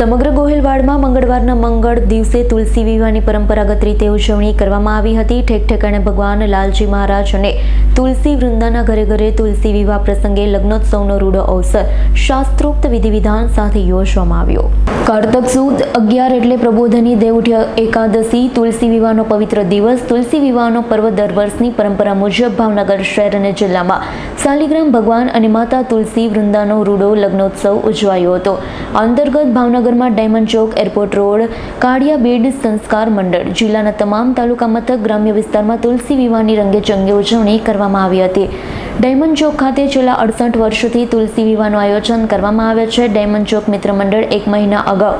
સમગ્ર ગોહિલવાડમાં મંગળવારના મંગળ દિવસે તુલસી વિવાહની પરંપરાગત રીતે ઉજવણી કરવામાં આવી હતી. ઠેક ઠેકાણે ભગવાન લાલજી મહારાજ અને તુલસી વૃંદાના ઘરે ઘરે તુલસી વિવાહ પ્રસંગે લગ્નોત્સવનો રૂડો અવસર શાસ્ત્રોક્ત વિધિવિધાન સાથે યોજવામાં આવ્યો. કારતક સુદ 11 એટલે પ્રબોધની દેવઉઠી એકાદશી તુલસી વિવાહનો પવિત્ર દિવસ. તુલસી વિવાહનો પર્વ દર વર્ષની પરંપરા મુજબ ભાવનગર શહેર અને જિલ્લામાં શાલિગ્રામ ભગવાન અને માતા તુલસી વૃંદાનો રૂડો લગ્નોત્સવ ઉજવાયો હતો. અંતર્ગત ભાવનગરમાં ડાયમંડ ચોક, એરપોર્ટ રોડ, કાળિયા બેડ સંસ્કાર મંડળ, જિલ્લાના તમામ તાલુકા મથક, ગ્રામ્ય વિસ્તારમાં તુલસી વિવાહની રંગેચંગે ઉજવણી કરવામાં આવી હતી. ડાયમંડ ચોક ખાતે છેલ્લા 68 વર્ષથી તુલસી વિવાહનું આયોજન કરવામાં આવે છે. ડાયમંડ ચોક મિત્ર મંડળ 1 મહિના અગાઉ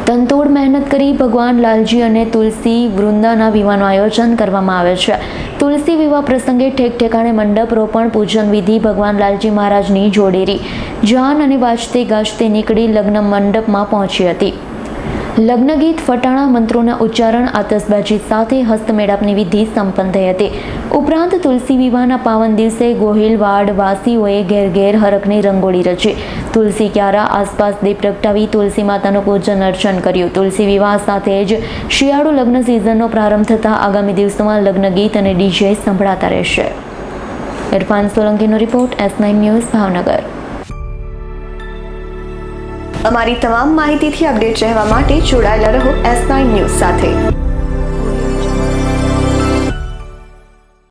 તનતોડ મહેનત કરી ભગવાન લાલજી અને તુલસી વૃંદાના વિવાહનું આયોજન કરવામાં આવે છે. તુલસી વિવાહ પ્રસંગે ઠેક ઠેકાણે મંડપ રોપણ, પૂજન વિધિ, ભગવાન લાલજી મહારાજની જોડેરી જાન અને વાજતે ગાજતે નીકળી લગ્ન મંડપમાં પહોંચી હતી. લગ્ન ગીત, ફટાણા, મંત્રોના ઉચ્ચારણ, આતશબાજી સાથે હસ્તમેળાપની વિધિ સંપન્ન થઈ હતી. ઉપરાંત તુલસી વિવાહના પાવન દિવસે ગોહિલવાડ વાસીઓએ ઘેર ઘેર હરખની રંગોળી રચી તુલસી ક્યારા આસપાસ દીપ પ્રગટાવી તુલસી માતાનું પૂજન અર્ચન કર્યું. તુલસી વિવાહ સાથે જ શિયાળુ લગ્ન સિઝનનો પ્રારંભ થતાં આગામી દિવસોમાં લગ્ન ગીત અને ડીજે સંભળાતા રહેશે. ઇરફાન સોલંકીનો રિપોર્ટ, S9 ન્યૂઝ, ભાવનગર. અમારી તમામ માહિતીથી અપડેટ રહેવા માટે જોડાયેલા રહો S9 ન્યૂઝ સાથે.